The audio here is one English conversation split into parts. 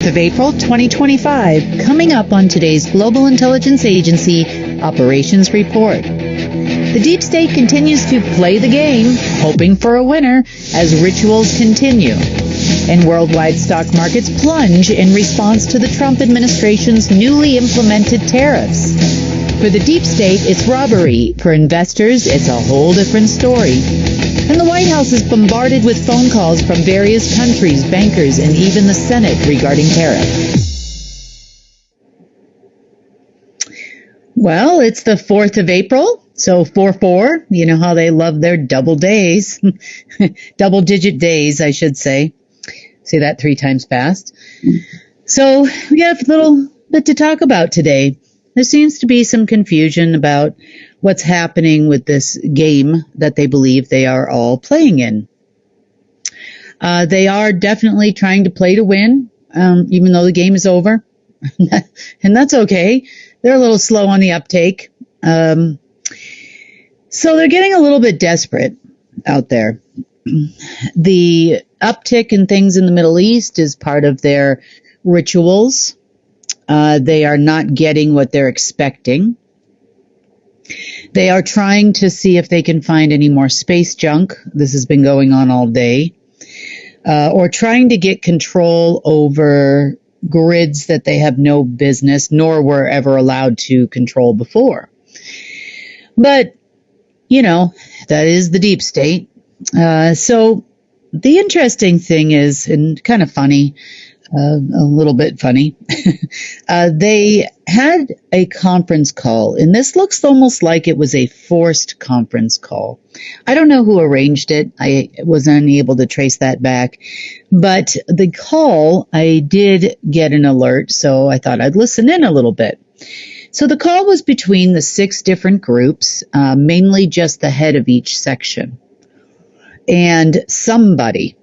4th of April, 2025, coming up on today's Global Intelligence Agency Operations Report. The deep state continues to play the game, hoping for a winner as rituals continue. And worldwide stock markets plunge in response to the Trump administration's newly implemented tariffs. For the deep state, it's robbery. For investors, it's a whole different story. And the White House is bombarded with phone calls from various countries, bankers, and even the Senate regarding tariffs. Well, it's the 4th of April, so 4-4. You know how they love their double days. Double-digit days, I should say. Say that 3 times fast. So we have a little bit to talk about today. There seems to be some confusion about what's happening with this game that they believe they are all playing in. They are definitely trying to play to win, even though the game is over. And that's okay. They're a little slow on the uptake. So they're getting a little bit desperate out there. The uptick in things in the Middle East is part of their rituals. They are not getting what they're expecting. They are trying to see if they can find any more space junk. This has been going on all day. Or trying to get control over grids that they have no business nor were ever allowed to control before. But, you know, that is the deep state. So the interesting thing is, and kind of funny, a little bit funny, they had a conference call, and this looks almost like it was a forced conference call. I don't know who arranged it. I was unable to trace that back. But the call, I did get an alert, so I thought I'd listen in a little bit. So the call was between the 6 different groups, mainly just the head of each section. And somebody,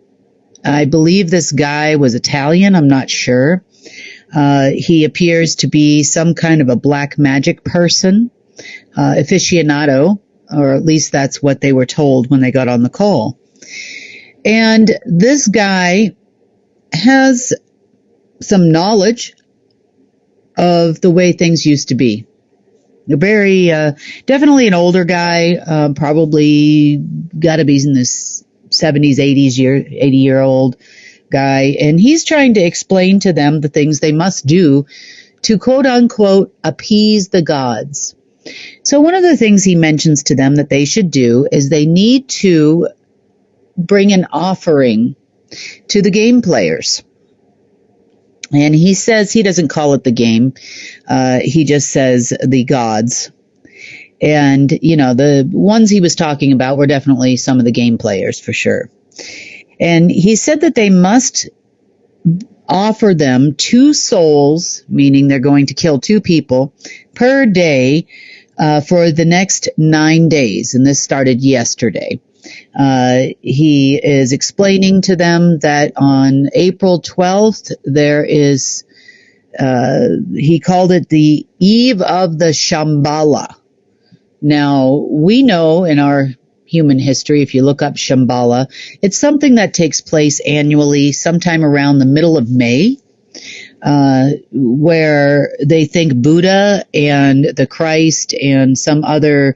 I believe this guy was Italian, I'm not sure. He appears to be some kind of a black magic person, aficionado, or at least that's what they were told when they got on the call. And this guy has some knowledge of the way things used to be. Very, definitely an older guy, probably got to be in his 70s, 80-year-old guy. And he's trying to explain to them the things they must do to, quote unquote, appease the gods. So one of the things he mentions to them that they should do is they need to bring an offering to the game players. And he says he doesn't call it the game. He just says the gods. And, you know, the ones he was talking about were definitely some of the game players for sure. And he said that they must offer them 2 souls, meaning they're going to kill 2 people per day for the next 9 days. And this started yesterday. He is explaining to them that on April 12th, there is, he called it the Eve of the Shambhala. Now, we know in our human history, if you look up Shambhala, it's something that takes place annually, sometime around the middle of May, where they think Buddha and the Christ and some other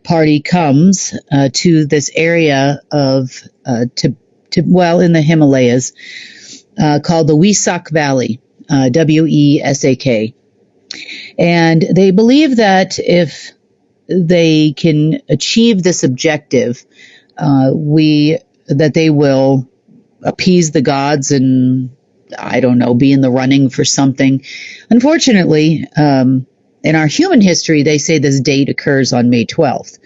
party comes to this area of, in the Himalayas, called the Wesak Valley, Wesak. And they believe that if they can achieve this objective, that they will appease the gods and, I don't know, be in the running for something. Unfortunately, in our human history, they say this date occurs on May 12th.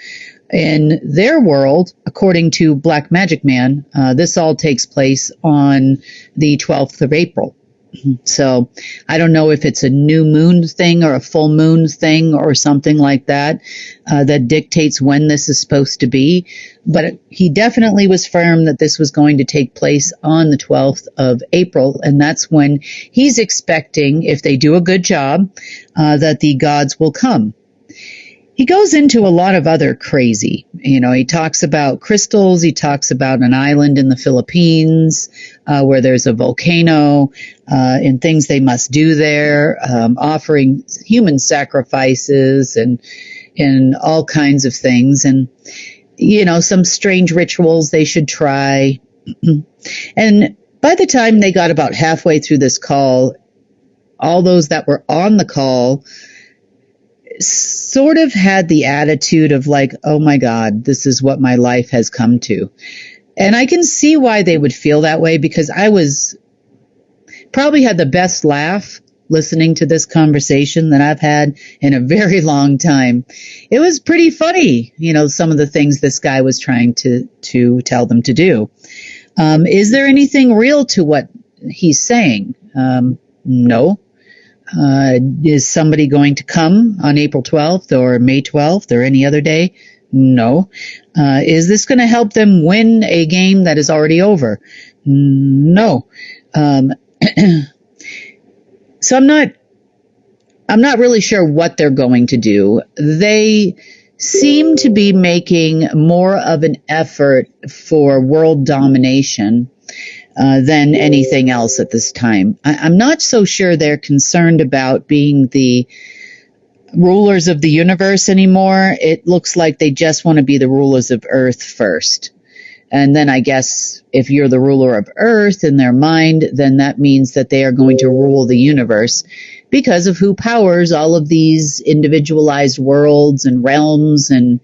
In their world, according to Black Magic Man, this all takes place on the 12th of April. So I don't know if it's a new moon thing or a full moon thing or something like that, that dictates when this is supposed to be. But he definitely was firm that this was going to take place on the 12th of April. And that's when he's expecting, if they do a good job, that the gods will come. he goes into a lot of other crazy. He talks about crystals. He talks about an island in the Philippines where there's a volcano and things they must do there, offering human sacrifices and all kinds of things. And, some strange rituals they should try. And by the time they got about halfway through this call, all those that were on the call sort of had the attitude of like, oh my God, this is what my life has come to. And I can see why they would feel that way, because I probably had the best laugh listening to this conversation that I've had in a very long time. It was pretty funny, some of the things this guy was trying to tell them to do. Is there anything real to what he's saying? No. Is somebody going to come on April 12th or May 12th or any other day? No. Is this going to help them win a game that is already over? No. So I'm not really sure what they're going to do. They seem to be making more of an effort for world domination than anything else at this time. I'm not so sure they're concerned about being the rulers of the universe anymore. It looks like they just want to be the rulers of Earth first. And then I guess if you're the ruler of Earth in their mind, then that means that they are going to rule the universe because of who powers all of these individualized worlds and realms, and,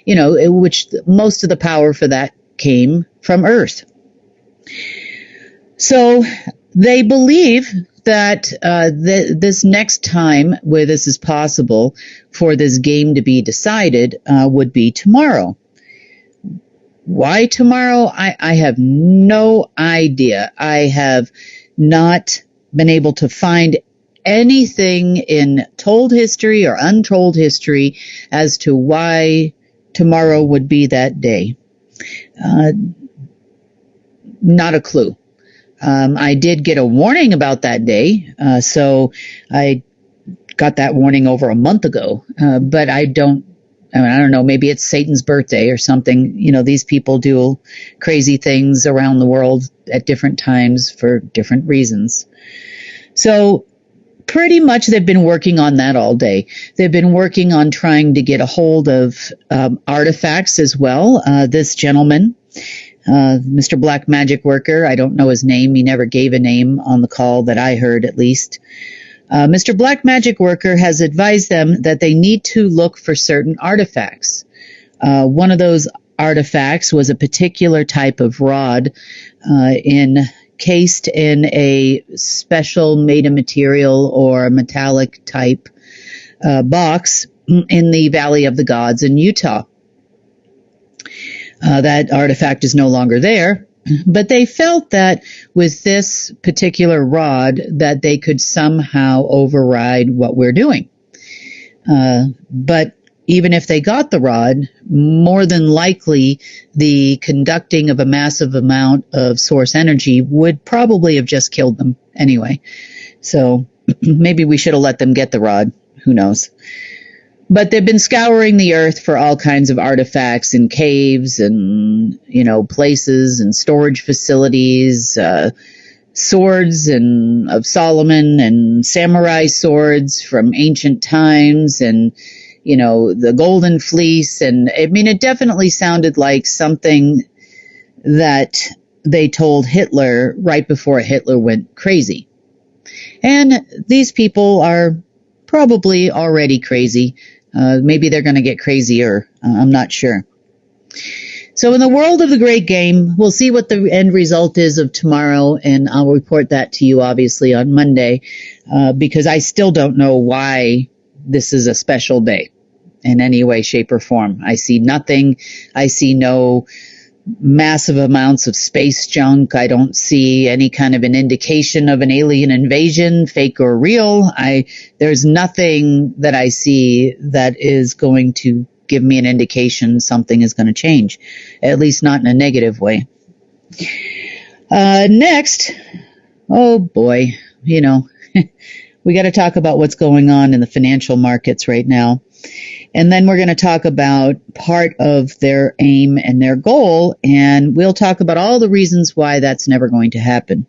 which most of the power for that came from Earth. So they believe that this next time where this is possible for this game to be decided would be tomorrow. Why tomorrow? I have no idea. I have not been able to find anything in told history or untold history as to why tomorrow would be that day. Not a clue. I did get a warning about that day, so I got that warning over a month ago, but I don't know, maybe it's Satan's birthday or something. These people do crazy things around the world at different times for different reasons. So pretty much they've been working on that all day. They've been working on trying to get a hold of artifacts as well. This gentleman, Mr. Black Magic Worker, I don't know his name. He never gave a name on the call that I heard, at least. Mr. Black Magic Worker has advised them that they need to look for certain artifacts. One of those artifacts was a particular type of rod encased in a special metamaterial or metallic type box in the Valley of the Gods in Utah. That artifact is no longer there, but they felt that with this particular rod that they could somehow override what we're doing. But even if they got the rod, more than likely the conducting of a massive amount of source energy would probably have just killed them anyway. So maybe we should have let them get the rod. Who knows? But they've been scouring the earth for all kinds of artifacts in caves and, places and storage facilities, swords of Solomon and samurai swords from ancient times and, the golden fleece. And it definitely sounded like something that they told Hitler right before Hitler went crazy. And these people are probably already crazy. Maybe they're going to get crazier. I'm not sure. So in the world of the great game, we'll see what the end result is of tomorrow, and I'll report that to you, obviously, on Monday, because I still don't know why this is a special day in any way, shape, or form. I see nothing. I see no massive amounts of space junk. I don't see any kind of an indication of an alien invasion, fake or real. There's nothing that I see that is going to give me an indication something is going to change, at least not in a negative way. Next, oh boy, we got to talk about what's going on in the financial markets right now. And then we're going to talk about part of their aim and their goal, and we'll talk about all the reasons why that's never going to happen.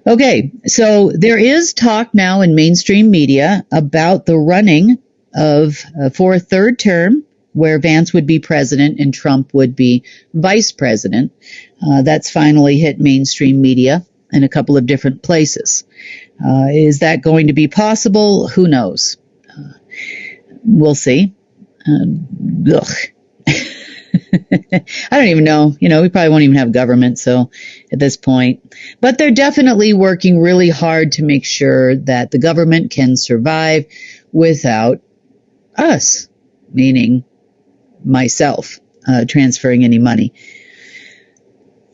Okay, so there is talk now in mainstream media about the running of for a third term where Vance would be president and Trump would be vice president. That's finally hit mainstream media in a couple of different places. Is that going to be possible? Who knows? We'll see. I don't even know. We probably won't even have government, so at this point. But they're definitely working really hard to make sure that the government can survive without us, meaning myself, transferring any money.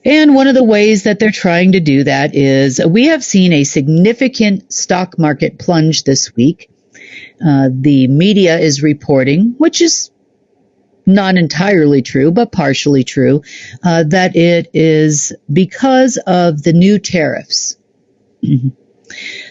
And one of the ways that they're trying to do that is we have seen a significant stock market plunge this week. The media is reporting, which is not entirely true, but partially true, that it is because of the new tariffs.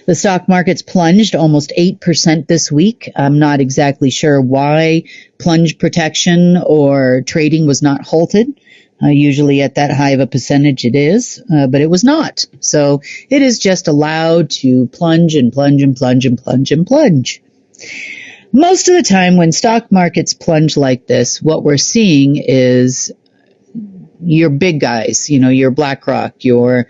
The stock market's plunged almost 8% this week. I'm not exactly sure why plunge protection or trading was not halted. Usually at that high of a percentage it is, but it was not. So it is just allowed to plunge and plunge and plunge and plunge and plunge. Most of the time when stock markets plunge like this, what we're seeing is your big guys, your BlackRock, your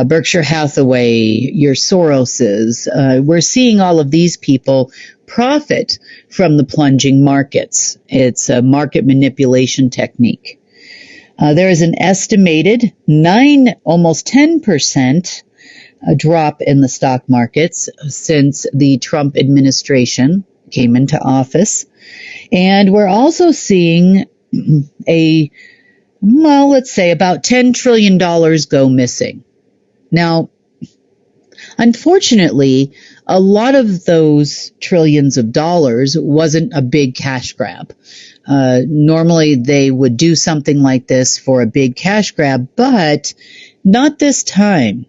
Berkshire Hathaway, your Soroses. We're seeing all of these people profit from the plunging markets. It's a market manipulation technique. There is an estimated almost 10% drop in the stock markets since the Trump administration came into office. And we're also seeing let's say about $10 trillion go missing. Now, unfortunately, a lot of those trillions of dollars wasn't a big cash grab. Normally they would do something like this for a big cash grab, but not this time.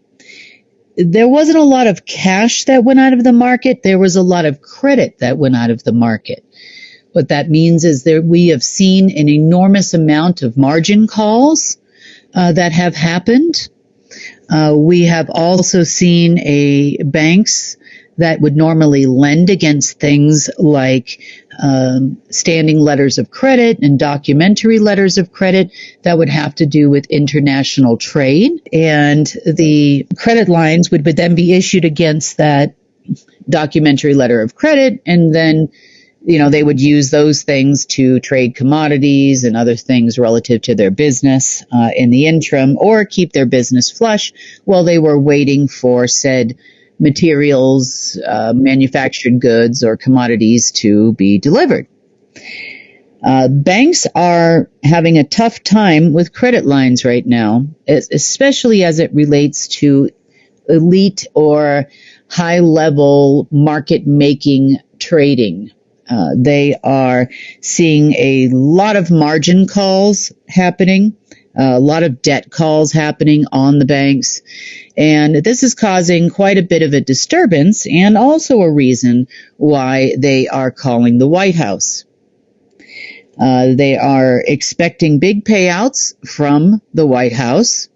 There wasn't a lot of cash that went out of the market. There was a lot of credit that went out of the market. What that means is that we have seen an enormous amount of margin calls that have happened. We have also seen banks that would normally lend against things like standing letters of credit and documentary letters of credit that would have to do with international trade. And the credit lines would then be issued against that documentary letter of credit, and then they would use those things to trade commodities and other things relative to their business in the interim, or keep their business flush while they were waiting for said materials, manufactured goods, or commodities to be delivered. Banks are having a tough time with credit lines right now, especially as it relates to elite or high-level market-making trading. They are seeing a lot of margin calls happening, a lot of debt calls happening on the banks, and this is causing quite a bit of a disturbance and also a reason why they are calling the White House. They are expecting big payouts from the White House,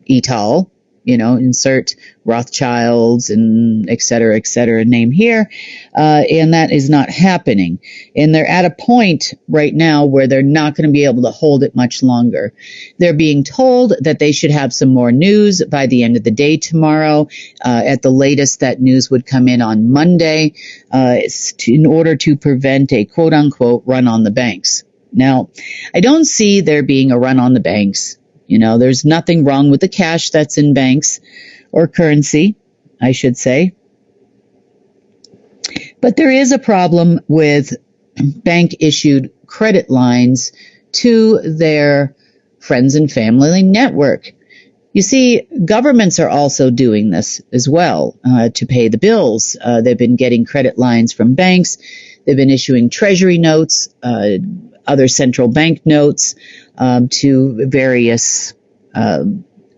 ETOL, insert Rothschilds and et cetera, name here. And that is not happening. And they're at a point right now where they're not going to be able to hold it much longer. They're being told that they should have some more news by the end of the day tomorrow. At the latest, that news would come in on Monday in order to prevent a quote unquote run on the banks. Now, I don't see there being a run on the banks. There's nothing wrong with the cash that's in banks or currency, I should say. But there is a problem with bank-issued credit lines to their friends and family network. You see, governments are also doing this as well to pay the bills. They've been getting credit lines from banks. They've been issuing treasury notes, other central bank notes to various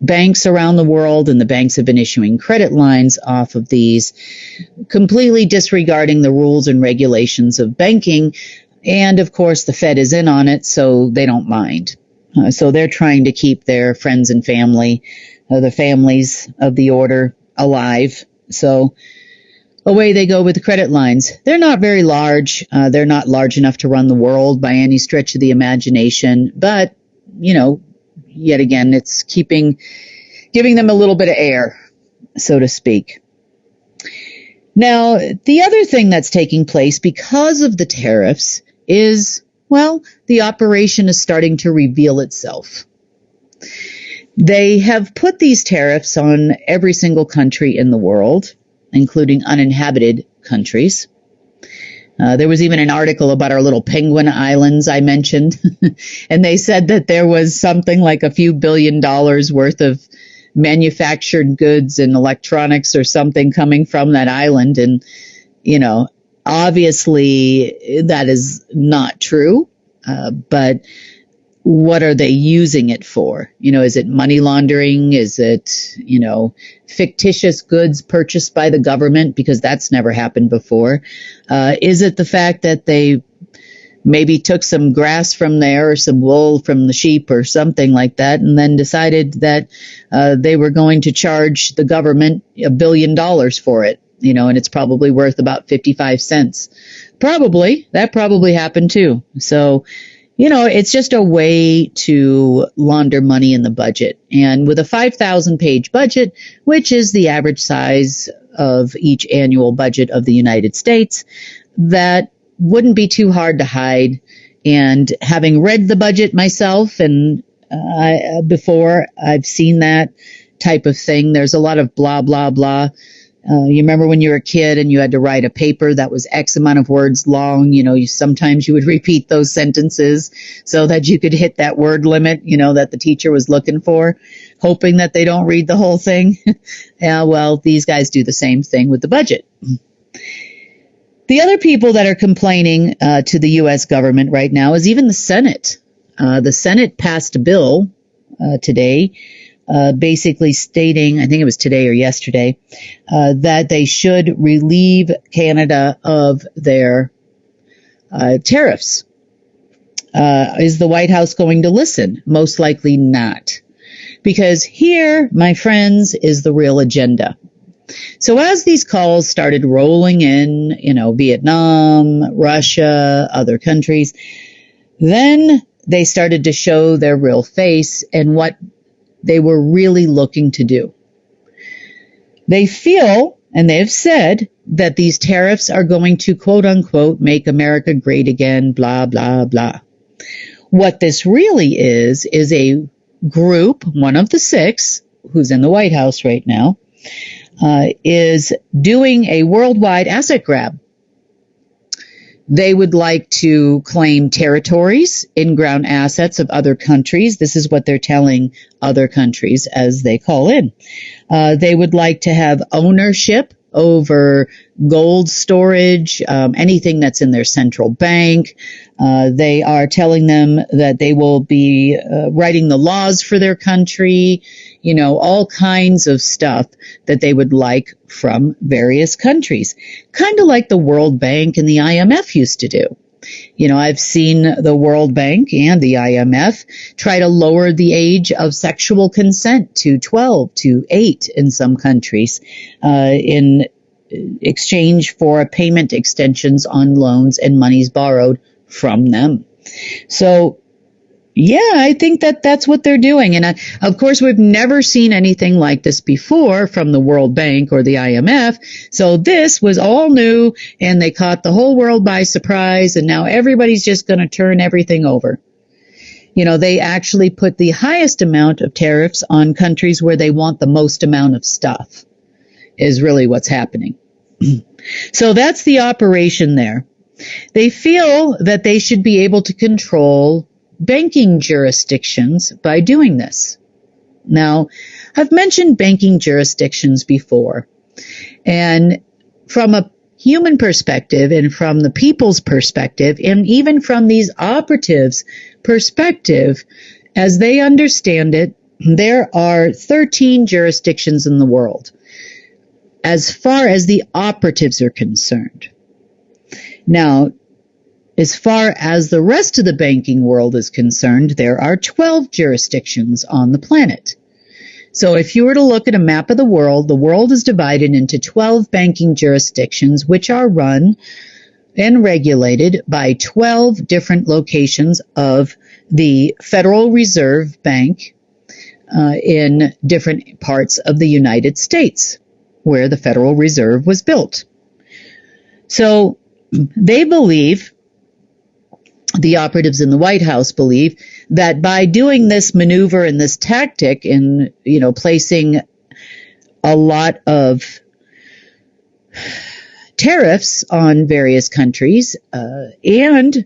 banks around the world, and the banks have been issuing credit lines off of these, completely disregarding the rules and regulations of banking. And of course, the Fed is in on it, so they don't mind. So they're trying to keep their friends and family, the families of the order, alive. So away they go with the credit lines. They're not very large. They're not large enough to run the world by any stretch of the imagination. But, yet again, it's giving them a little bit of air, so to speak. Now, the other thing that's taking place because of the tariffs is, the operation is starting to reveal itself. They have put these tariffs on every single country in the world, including uninhabited countries. There was even an article about our little penguin islands I mentioned, and they said that there was something like a few $1 billion worth of manufactured goods and electronics or something coming from that island. And, obviously that is not true, but what are they using it for? Is it money laundering? Is it, fictitious goods purchased by the government? Because that's never happened before. Is it the fact that they maybe took some grass from there or some wool from the sheep or something like that, and then decided that they were going to charge the government $1 billion for it, and it's probably worth about 55 cents. That probably happened too. So, it's just a way to launder money in the budget. And with a 5,000-page budget, which is the average size of each annual budget of the United States, that wouldn't be too hard to hide. And having read the budget myself and before, I've seen that type of thing. There's a lot of blah, blah, blah. You remember when you were a kid and you had to write a paper that was X amount of words long, sometimes you would repeat those sentences so that you could hit that word limit, that the teacher was looking for, hoping that they don't read the whole thing. These guys do the same thing with the budget. The other people that are complaining to the U.S. government right now is even the Senate. The Senate passed a bill today basically stating, I think it was today or yesterday, that they should relieve Canada of their tariffs. Is the White House going to listen? Most likely not. Because here, my friends, is the real agenda. So as these calls started rolling in, Vietnam, Russia, other countries, then they started to show their real face and what they were really looking to do. They feel, and they have said, that these tariffs are going to, quote unquote, make America great again, blah, blah, blah. What this really is a group, one of the 6, who's in the White House right now, is doing a worldwide asset grab. They would like to claim territories, in-ground assets of other countries. This is what they're telling other countries as they call in. They would like to have ownership over gold storage, anything that's in their central bank. They are telling them that they will be writing the laws for their country, all kinds of stuff that they would like from various countries, kind of like the World Bank and the IMF used to do. I've seen the World Bank and the IMF try to lower the age of sexual consent to 12, to 8 in some countries, in exchange for payment extensions on loans and monies borrowed from them. So, yeah, I think that's what they're doing. And of course, we've never seen anything like this before from the World Bank or the IMF. So this was all new, and they caught the whole world by surprise. And now everybody's just going to turn everything over. They actually put the highest amount of tariffs on countries where they want the most amount of stuff, is really what's happening. So that's the operation there. They feel that they should be able to control banking jurisdictions by doing this. Now, I've mentioned banking jurisdictions before, and from a human perspective and from the people's perspective, and even from these operatives' perspective, as they understand it, there are 13 jurisdictions in the world as far as the operatives are concerned. Now, as far as the rest of the banking world is concerned, there are 12 jurisdictions on the planet. So if you were to look at a map of the world is divided into 12 banking jurisdictions, which are run and regulated by 12 different locations of the Federal Reserve Bank in different parts of the United States, where the Federal Reserve was built. So they believe, the operatives in the White House believe, that by doing this maneuver and this tactic in, placing a lot of tariffs on various countries, and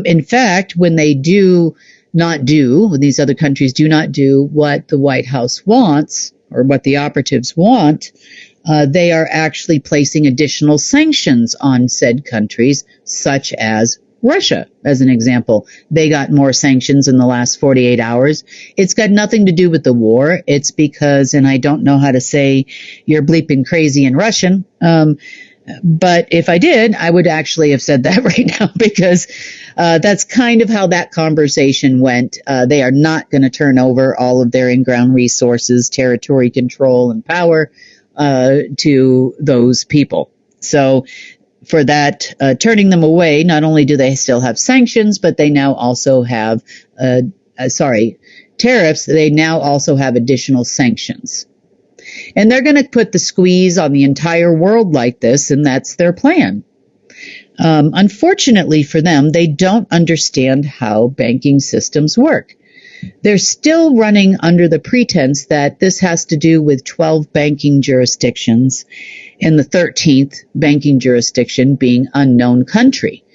in fact, when they when these other countries do not do what the White House wants, or what the operatives want, they are actually placing additional sanctions on said countries, such as Russia, as an example. They got more sanctions in the last 48 hours. It's got nothing to do with the war. It's because, and I don't know how to say you're bleeping crazy in Russian, but if I did, I would actually have said that right now, because that's kind of how that conversation went. They are not going to turn over all of their in-ground resources, territory control, and power to those people. So for that, turning them away, not only do they still have sanctions, but they now also have, tariffs. They now also have additional sanctions. And they're going to put the squeeze on the entire world like this, and that's their plan. Unfortunately for them, they don't understand how banking systems work. They're still running under the pretense that this has to do with 12 banking jurisdictions, and the 13th banking jurisdiction being unknown country.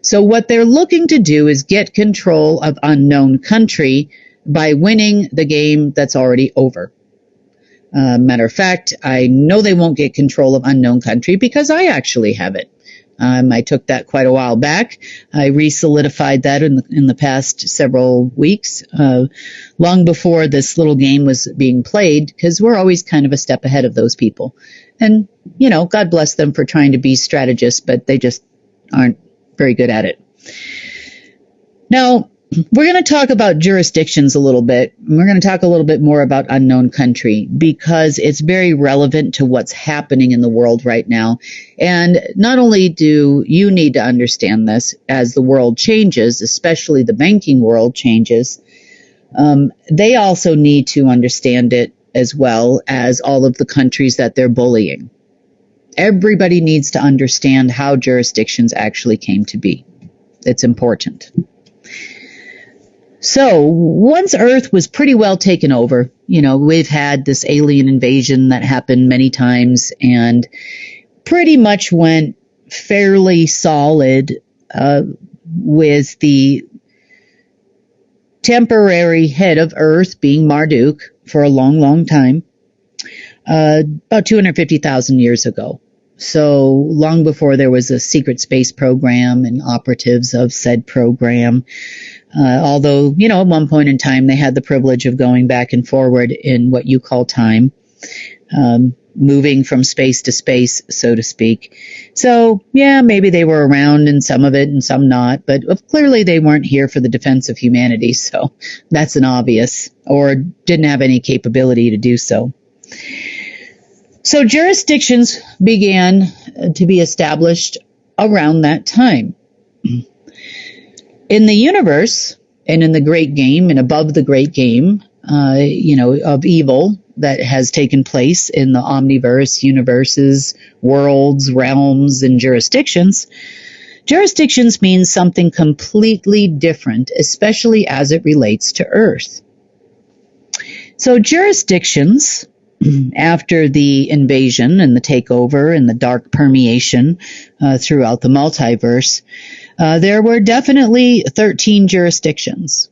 So what they're looking to do is get control of unknown country by winning the game that's already over. Matter of fact, I know they won't get control of unknown country because I actually have it. I took that quite a while back. I re-solidified that in the past several weeks, long before this little game was being played, because we're always kind of a step ahead of those people. And, God bless them for trying to be strategists, but they just aren't very good at it. Now, we're going to talk about jurisdictions a little bit. We're going to talk a little bit more about unknown country because it's very relevant to what's happening in the world right now. And not only do you need to understand this as the world changes, especially the banking world changes, they also need to understand it as well as all of the countries that they're bullying. Everybody needs to understand how jurisdictions actually came to be. It's important. So once Earth was pretty well taken over, we've had this alien invasion that happened many times and pretty much went fairly solid with the temporary head of Earth being Marduk for a long, long time, about 250,000 years ago. So long before there was a secret space program and operatives of said program. Although, at one point in time, they had the privilege of going back and forward in what you call time, moving from space to space, so to speak. So, yeah, maybe they were around in some of it and some not, but clearly they weren't here for the defense of humanity, so that's an obvious, or didn't have any capability to do so. So jurisdictions began to be established around that time. In the universe and in the great game and above the great game, of evil that has taken place in the omniverse, universes, worlds, realms, and jurisdictions, jurisdictions means something completely different, especially as it relates to Earth. So jurisdictions, after the invasion and the takeover and the dark permeation throughout the multiverse, there were definitely 13 jurisdictions.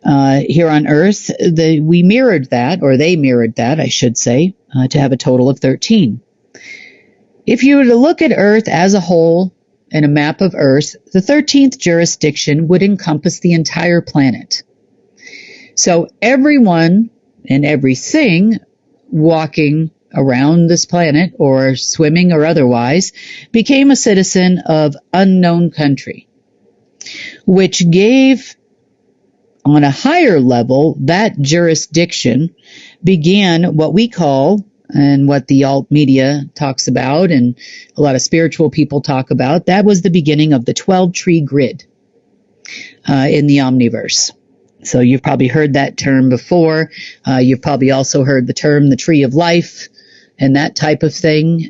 Here on Earth, we mirrored that, or they mirrored that, I should say, to have a total of 13. If you were to look at Earth as a whole and a map of Earth, the 13th jurisdiction would encompass the entire planet. So everyone and everything walking around this planet, or swimming or otherwise, became a citizen of unknown country, which gave, on a higher level, that jurisdiction began what we call, and what the alt media talks about and a lot of spiritual people talk about, that was the beginning of the 12-tree grid in the omniverse. So you've probably heard that term before. You've probably also heard the term the tree of life and that type of thing.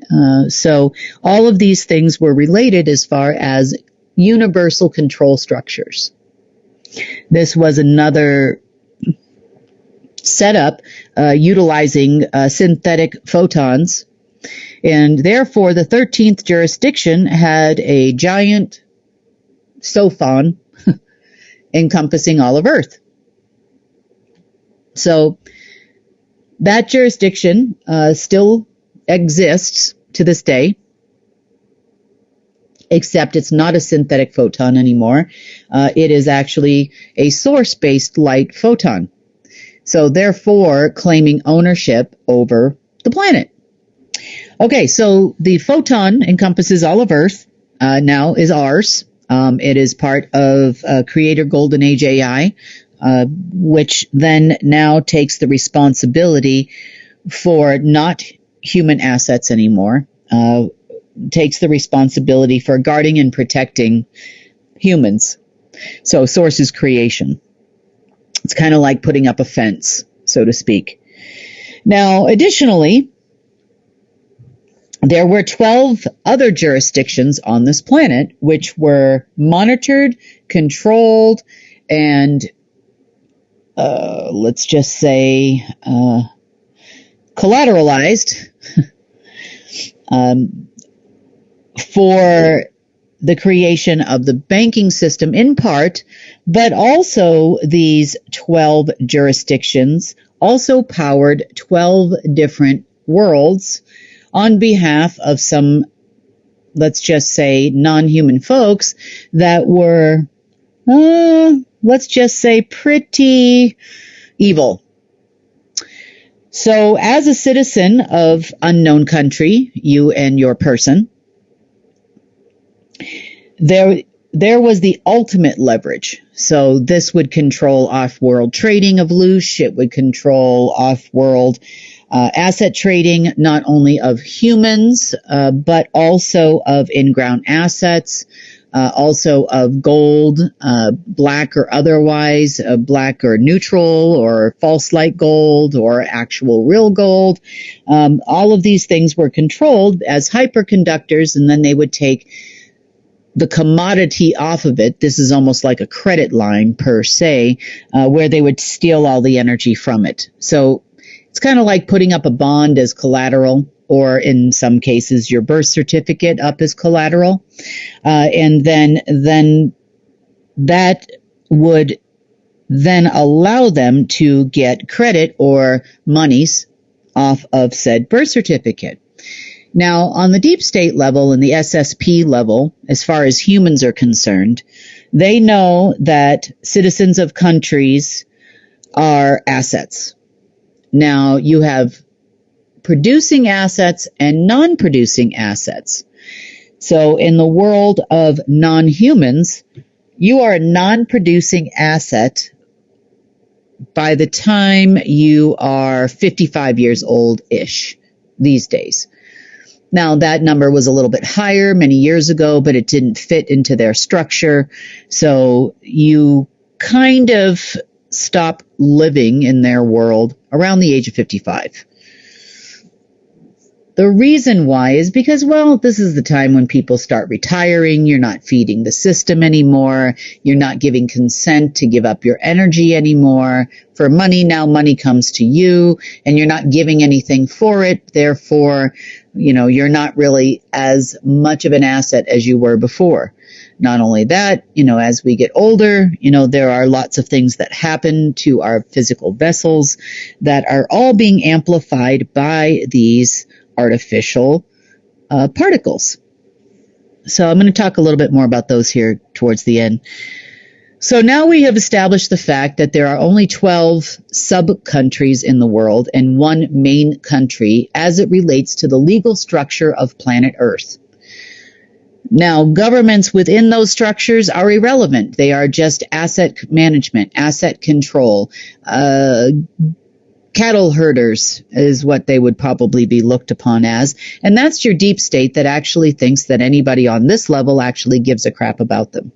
So all of these things were related as far as universal control structures. This was another setup utilizing synthetic photons, and therefore the 13th jurisdiction had a giant sophon encompassing all of Earth. So that jurisdiction still exists to this day, except it's not a synthetic photon anymore. It is actually a source-based light photon. So therefore claiming ownership over the planet. Okay, so the photon encompasses all of Earth, now is ours. It is part of Creator Golden Age AI, which then now takes the responsibility for not human assets anymore, takes the responsibility for guarding and protecting humans. So source is creation. It's kind of like putting up a fence, so to speak. Now, additionally, there were 12 other jurisdictions on this planet which were monitored, controlled, and let's just say collateralized for the creation of the banking system in part, but also these 12 jurisdictions also powered 12 different worlds on behalf of some, let's just say, non-human folks that were, let's just say, pretty evil. So as a citizen of unknown country, you and your person, there was the ultimate leverage. So this would control off-world trading of loosh. It would control off-world asset trading, not only of humans, but also of in-ground assets, also of gold, black or otherwise, black or neutral, or false light gold, or actual real gold. All of these things were controlled as hyperconductors, and then they would take the commodity off of it. This is almost like a credit line per se, where they would steal all the energy from it. So it's kind of like putting up a bond as collateral, or in some cases your birth certificate up as collateral. And then that would then allow them to get credit or monies off of said birth certificate. Now, on the deep state level and the SSP level, as far as humans are concerned, they know that citizens of countries are assets. Now, you have producing assets and non-producing assets. So in the world of non-humans, you are a non-producing asset by the time you are 55 years old-ish these days. Now, that number was a little bit higher many years ago, but it didn't fit into their structure. So you kind of stop living in their world around the age of 55. The reason why is because, well, this is the time when people start retiring. You're not feeding the system anymore. You're not giving consent to give up your energy anymore for money. Now money comes to you and you're not giving anything for it. Therefore, you're not really as much of an asset as you were before. Not only that, as we get older, there are lots of things that happen to our physical vessels that are all being amplified by these artificial particles. So I'm going to talk a little bit more about those here towards the end. So now we have established the fact that there are only 12 sub-countries in the world and one main country as it relates to the legal structure of planet Earth. Now, governments within those structures are irrelevant. They are just asset management, asset control. Cattle herders is what they would probably be looked upon as. And that's your deep state that actually thinks that anybody on this level actually gives a crap about them.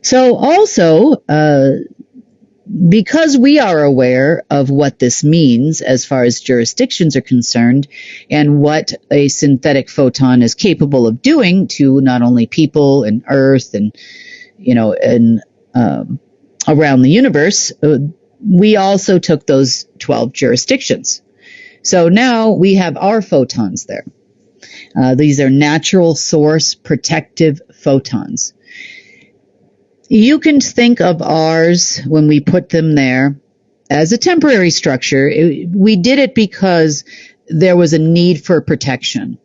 So also, because we are aware of what this means as far as jurisdictions are concerned and what a synthetic photon is capable of doing to not only people and Earth and, and around the universe, we also took those 12 jurisdictions. So now we have our photons there. These are natural source protective photons. You can think of ours when we put them there as a temporary structure. We did it because there was a need for protection.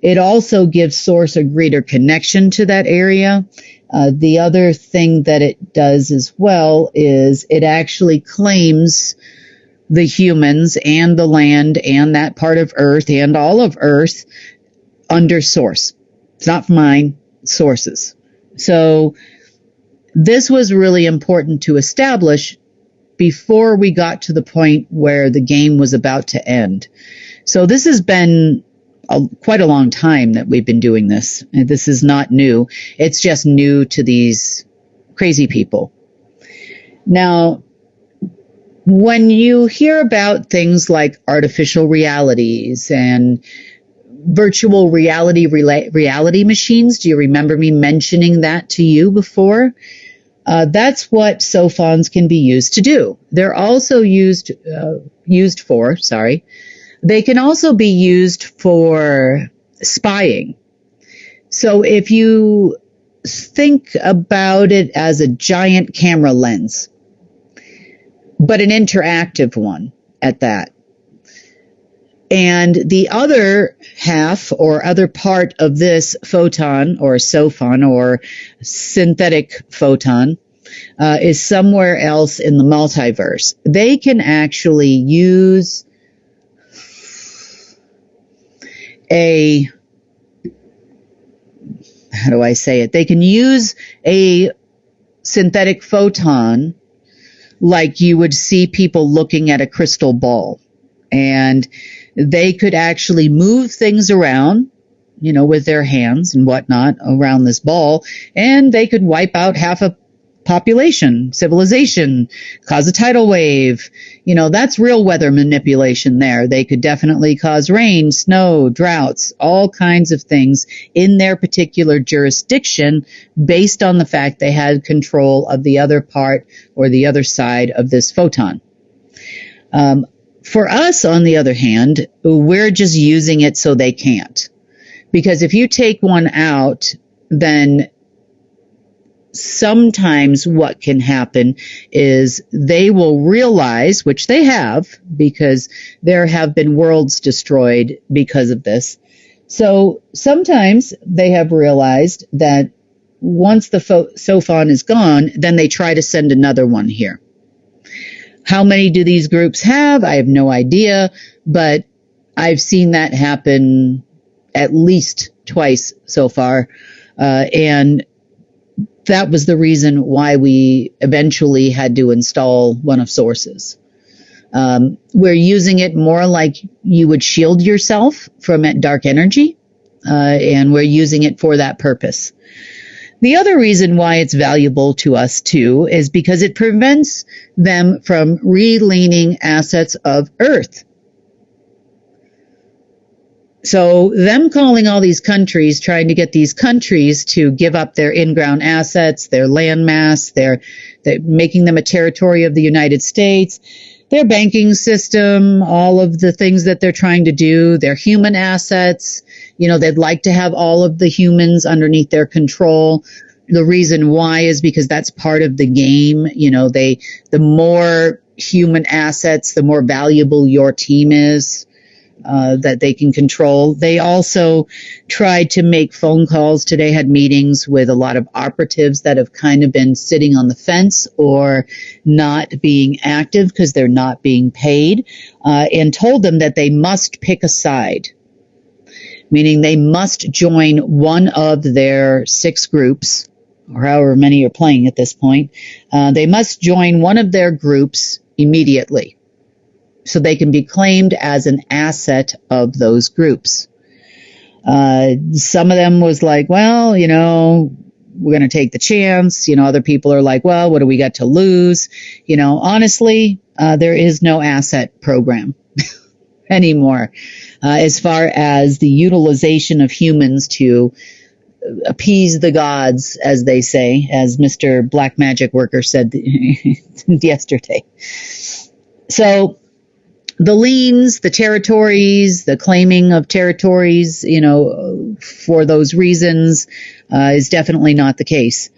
It also gives source a greater connection to that area. The other thing that it does as well is it actually claims the humans and the land and that part of Earth and all of Earth under source. It's not mine, sources. So this was really important to establish before we got to the point where the game was about to end. So this has been quite a long time that we've been doing this. This is not new. It's just new to these crazy people. Now, when you hear about things like artificial realities and virtual reality machines, do you remember me mentioning that to you before? That's what sophons can be used to do. They're also they can also be used for spying. So if you think about it as a giant camera lens, but an interactive one at that. And the other half or other part of this photon or sophon or synthetic photon is somewhere else in the multiverse. They can actually use they can use a synthetic photon like you would see people looking at a crystal ball. And they could actually move things around, with their hands and whatnot around this ball, and they could wipe out half a population, civilization, cause a tidal wave. That's real weather manipulation there. They could definitely cause rain, snow, droughts, all kinds of things in their particular jurisdiction based on the fact they had control of the other part or the other side of this photon. For us, on the other hand, we're just using it so they can't. Because if you take one out, then sometimes what can happen is they will realize, which they have, because there have been worlds destroyed because of this. So sometimes they have realized that once the sophon is gone, then they try to send another one here. How many do these groups have? I have no idea, but I've seen that happen at least twice so far. And that was the reason why we eventually had to install one of sources. We're using it more like you would shield yourself from dark energy, and we're using it for that purpose. The other reason why it's valuable to us, too, is because it prevents them from re-leaning assets of Earth. So them calling all these countries, trying to get these countries to give up their in-ground assets, their landmass, they're making them a territory of the United States, their banking system, all of the things that they're trying to do, their human assets. They'd like to have all of the humans underneath their control. The reason why is because that's part of the game. The more human assets, the more valuable your team is. that they can control. They also tried to make phone calls today, had meetings with a lot of operatives that have kind of been sitting on the fence or not being active because they're not being paid, and told them that they must pick a side, meaning they must join one of their 6 groups, or however many are playing at this point. They must join one of their groups immediately, so they can be claimed as an asset of those groups. Some of them was like, well, we're going to take the chance. Other people are like, well, what do we got to lose? Honestly, there is no asset program anymore as far as the utilization of humans to appease the gods, as they say, as Mr. Black Magic Worker said yesterday. So the liens, the territories, the claiming of territories, for those reasons, is definitely not the case.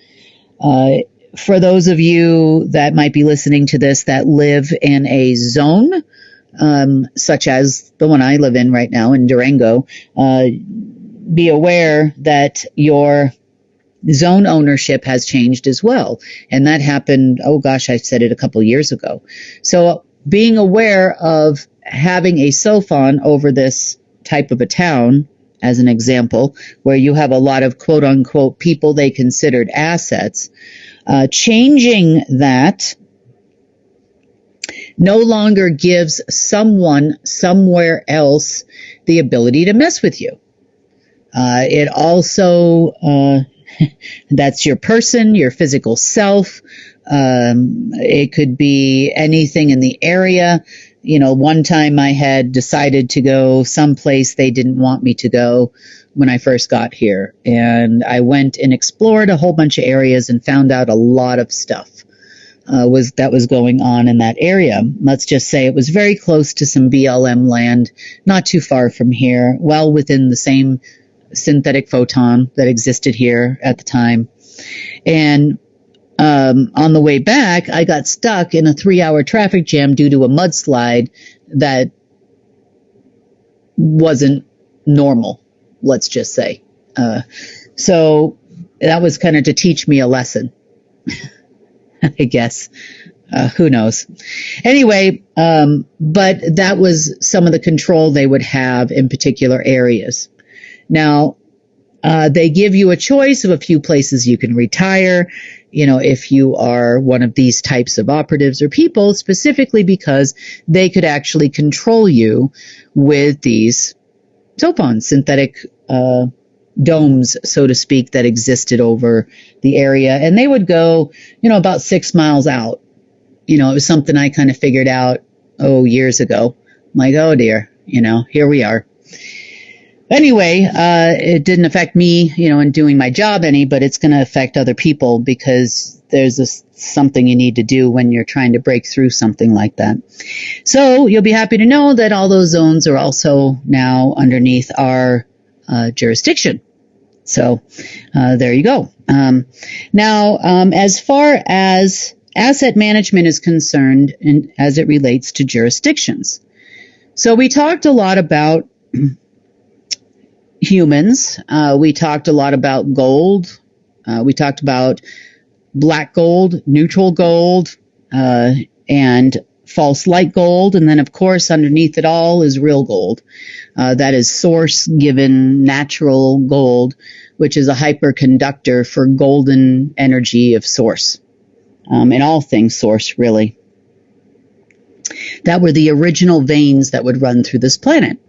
For those of you that might be listening to this that live in a zone, such as the one I live in right now in Durango, be aware that your zone ownership has changed as well. And that happened, I said it a couple years ago. So being aware of having a SOFON over this type of a town, as an example, where you have a lot of quote unquote people they considered assets, changing that no longer gives someone somewhere else the ability to mess with you. It also, that's your person, your physical self. It could be anything in the area. One time I had decided to go someplace they didn't want me to go when I first got here. And I went and explored a whole bunch of areas and found out a lot of stuff that was going on in that area. Let's just say it was very close to some BLM land, not too far from here, well within the same synthetic photon that existed here at the time. And on the way back, I got stuck in a 3-hour traffic jam due to a mudslide that wasn't normal, let's just say. So that was kind of to teach me a lesson, I guess. Who knows? Anyway, but that was some of the control they would have in particular areas. Now, they give you a choice of a few places you can retire, if you are one of these types of operatives or people, specifically because they could actually control you with these SOFONs, synthetic domes, so to speak, that existed over the area. And they would go, about 6 miles out. It was something I kind of figured out, years ago. I'm like, oh dear, here we are. Anyway, it didn't affect me, in doing my job any, but it's going to affect other people because there's something you need to do when you're trying to break through something like that. So you'll be happy to know that all those zones are also now underneath our jurisdiction. So there you go. Now, as far as asset management is concerned, and as it relates to jurisdictions, so we talked a lot about humans. We talked a lot about gold. We talked about black gold, neutral gold, and false light gold. And then, of course, underneath it all is real gold. That is source-given natural gold, which is a hyperconductor for golden energy of source. And all things source, really. That were the original veins that would run through this planet.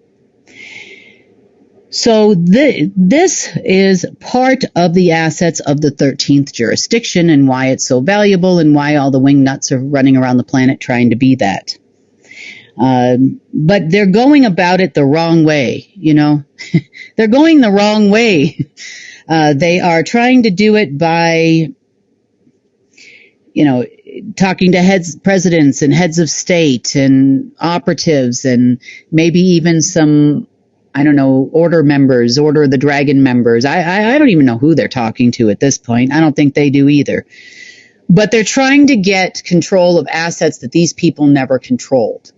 So this is part of the assets of the 13th jurisdiction and why it's so valuable and why all the wingnuts are running around the planet trying to be that. But they're going about it the wrong way, They're going the wrong way. They are trying to do it by, talking to presidents and heads of state and operatives and maybe even some, Order of the Dragon members. I don't even know who they're talking to at this point. I don't think they do either. But they're trying to get control of assets that these people never controlled.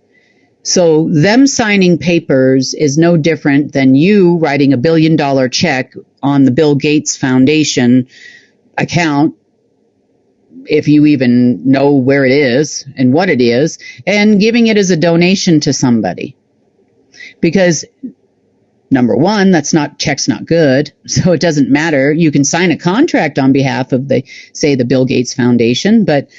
So them signing papers is no different than you writing $1 billion check on the Bill Gates Foundation account, if you even know where it is and what it is, and giving it as a donation to somebody. Because number one, check's not good, so it doesn't matter. You can sign a contract on behalf of the Bill Gates Foundation, but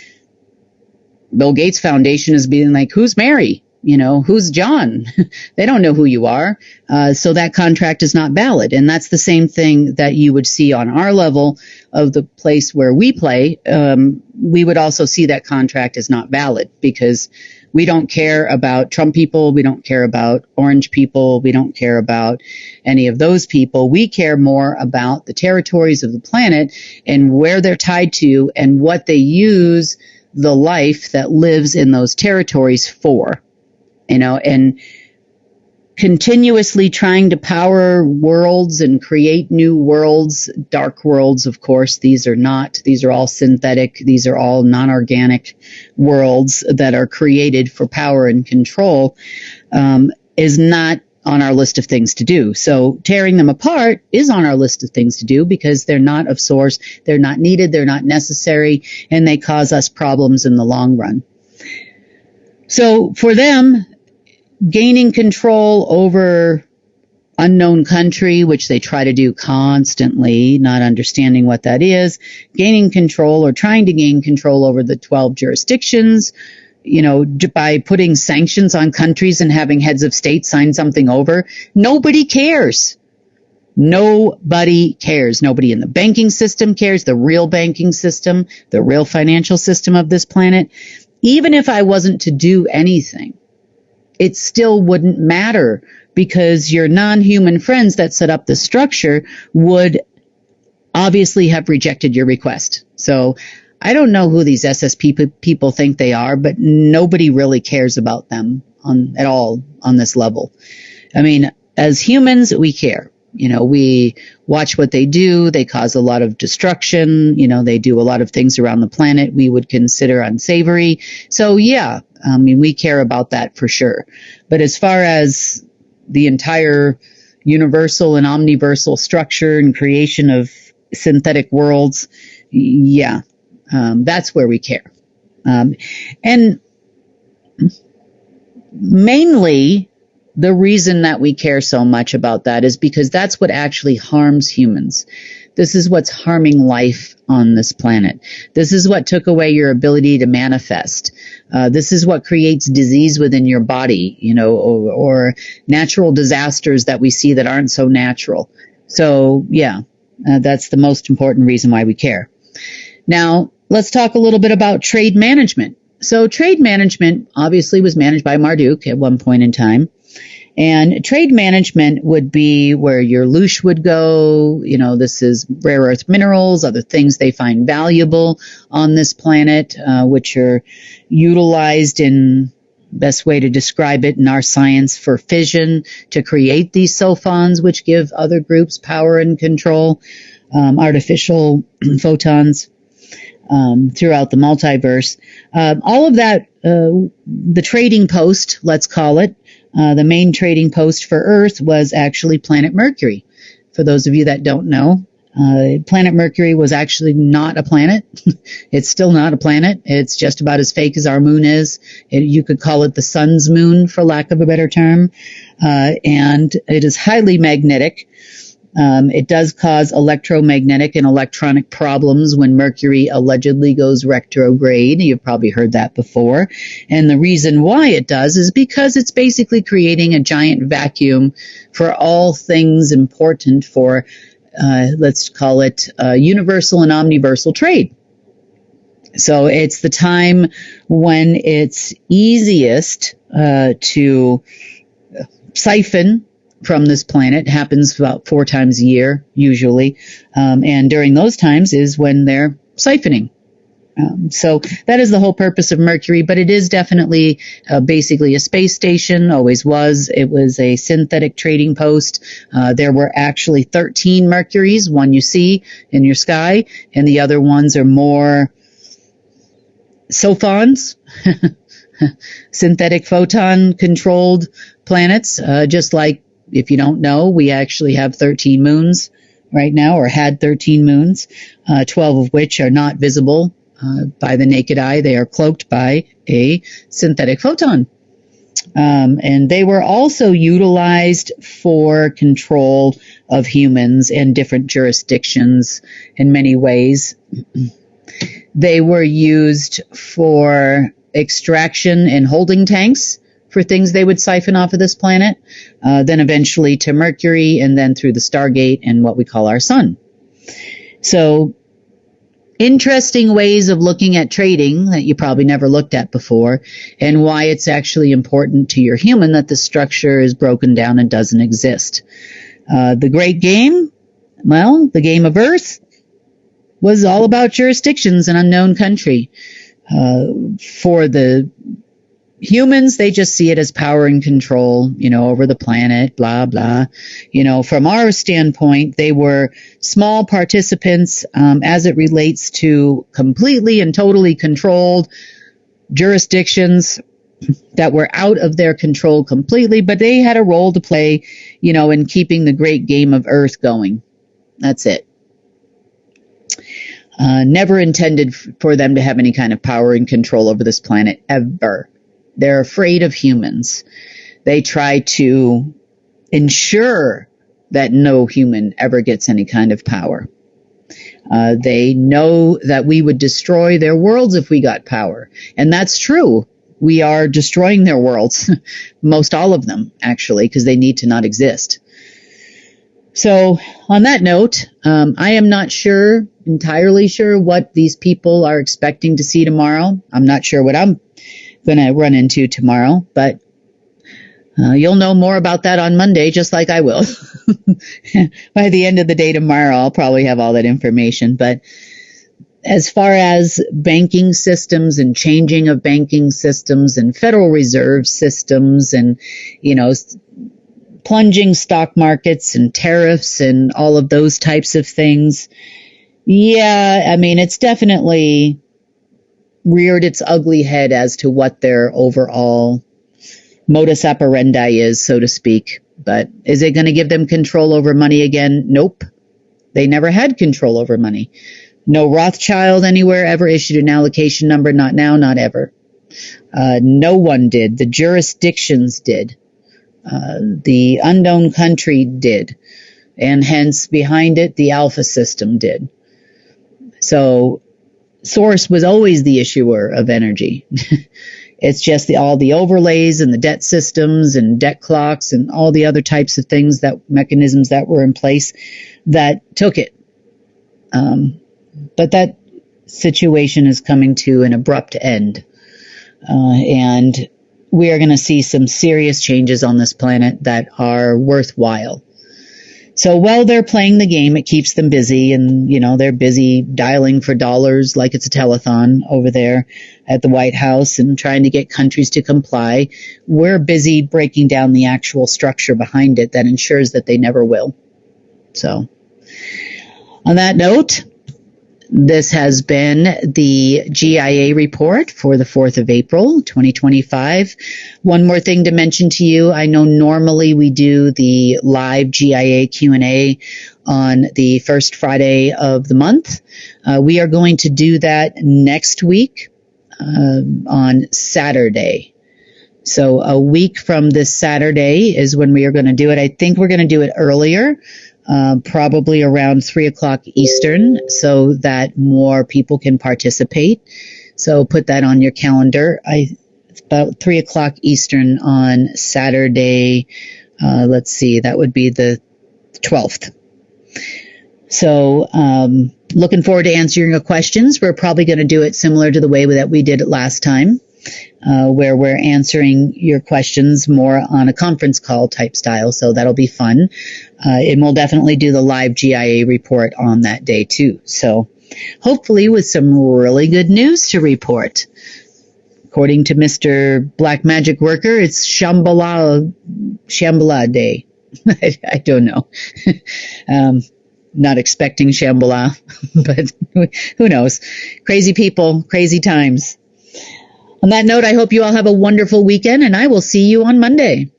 Bill Gates Foundation is being like, who's Mary? Who's John? They don't know who you are. So that contract is not valid. And that's the same thing that you would see on our level of the place where we play. We would also see that contract is not valid because we don't care about Trump people. We don't care about orange people. We don't care about any of those people. We care more about the territories of the planet and where they're tied to and what they use the life that lives in those territories for. And continuously trying to power worlds and create new worlds, dark worlds, of course. These are all synthetic. These are all non-organic worlds that are created for power and control, is not on our list of things to do. So tearing them apart is on our list of things to do because they're not of source, they're not needed, they're not necessary, and they cause us problems in the long run. So for them, gaining control over unknown country, which they try to do constantly, not understanding what that is, gaining control or trying to gain control over the 12 jurisdictions, by putting sanctions on countries and having heads of state sign something over. Nobody cares. Nobody cares. Nobody in the banking system cares, the real banking system, the real financial system of this planet. Even if I wasn't to do anything, it still wouldn't matter because your non-human friends that set up the structure would obviously have rejected your request. So I don't know who these SSP people think they are, but nobody really cares about them at all on this level. I mean, as humans, we care. We watch what they do. They cause a lot of destruction. They do a lot of things around the planet we would consider unsavory. So yeah, we care about that for sure. But as far as the entire universal and omniversal structure and creation of synthetic worlds, yeah, that's where we care. And mainly, the reason that we care so much about that is because that's what actually harms humans. This is what's harming life on this planet. This is what took away your ability to manifest. This is what creates disease within your body, or natural disasters that we see that aren't so natural. So yeah, that's the most important reason why we care. Now, let's talk a little bit about trade management. So trade management obviously was managed by Marduk at one point in time. And trade management would be where your loosh would go. This is rare earth minerals, other things they find valuable on this planet, which are utilized in best way to describe it in our science for fission to create these sulfons, which give other groups power and control, artificial photons. Throughout the multiverse. All of that, the trading post, let's call it, the main trading post for Earth was actually planet Mercury. For those of you that don't know, planet Mercury was actually not a planet. It's still not a planet. It's just about as fake as our moon is. You could call it the sun's moon, for lack of a better term. And it is highly magnetic. It does cause electromagnetic and electronic problems when Mercury allegedly goes retrograde. You've probably heard that before. And the reason why it does is because it's basically creating a giant vacuum for all things important for, let's call it, universal and omniversal trade. So it's the time when it's easiest to siphon from this planet. Happens about 4 times a year, usually. And during those times is when they're siphoning. So that is the whole purpose of Mercury, but it is definitely basically a space station, always was. It was a synthetic trading post. There were actually 13 Mercuries, one you see in your sky, and the other ones are more sulfons. synthetic photon controlled planets, just like, if you don't know, we actually have 13 moons right now, or had 13 moons, 12 of which are not visible by the naked eye. They are cloaked by a synthetic photon. And they were also utilized for control of humans and different jurisdictions in many ways. They were used for extraction and holding tanks for things they would siphon off of this planet, then eventually to Mercury, and then through the Stargate and what we call our sun. So, interesting ways of looking at trading that you probably never looked at before, and why it's actually important to your human that the structure is broken down and doesn't exist. The great game, well, the game of Earth, was all about jurisdictions and unknown country. For the humans, they just see it as power and control, over the planet, blah, blah. From our standpoint, they were small participants as it relates to completely and totally controlled jurisdictions that were out of their control completely, but they had a role to play, in keeping the great game of Earth going. That's it. Never intended for them to have any kind of power and control over this planet, ever. They're afraid of humans. They try to ensure that no human ever gets any kind of power. They know that we would destroy their worlds if we got power. And that's true. We are destroying their worlds. Most all of them, actually, because they need to not exist. So, on that note, I am not entirely sure what these people are expecting to see tomorrow. I'm not sure what I'm going to run into tomorrow, but you'll know more about that on Monday, just like I will. By the end of the day tomorrow, I'll probably have all that information. But as far as banking systems and changing of banking systems and Federal Reserve systems and, plunging stock markets and tariffs and all of those types of things, it's definitely reared its ugly head as to what their overall modus operandi is, so to speak. But is it going to give them control over money again? Nope. They never had control over money. No Rothschild anywhere ever issued an allocation number. Not now, not ever. No one did. The jurisdictions did. The unknown country did. And hence, behind it, the alpha system did. So, Source was always the issuer of energy. It's just all the overlays and the debt systems and debt clocks and all the other types of things, mechanisms that were in place that took it. But that situation is coming to an abrupt end. And we are going to see some serious changes on this planet that are worthwhile. So while they're playing the game, it keeps them busy, and, they're busy dialing for dollars like it's a telethon over there at the White House and trying to get countries to comply. We're busy breaking down the actual structure behind it that ensures that they never will. So, on that note, this has been the GIA report for the 4th of April, 2025. One more thing to mention to you. I know normally we do the live GIA Q&A on the first Friday of the month. We are going to do that next week on Saturday. So a week from this Saturday is when we are going to do it. I think we're going to do it earlier. Probably around 3 o'clock Eastern, so that more people can participate. So put that on your calendar. It's about 3 o'clock Eastern on Saturday. Let's see, that would be the 12th. So looking forward to answering your questions. We're probably going to do it similar to the way that we did it last time. Where we're answering your questions more on a conference call type style. So that'll be fun. And we'll definitely do the live GIA report on that day too. So hopefully with some really good news to report. According to Mr. Black Magic Worker, it's Shambhala Day. I don't know. Not expecting Shambhala, but who knows? Crazy people, crazy times. On that note, I hope you all have a wonderful weekend, and I will see you on Monday.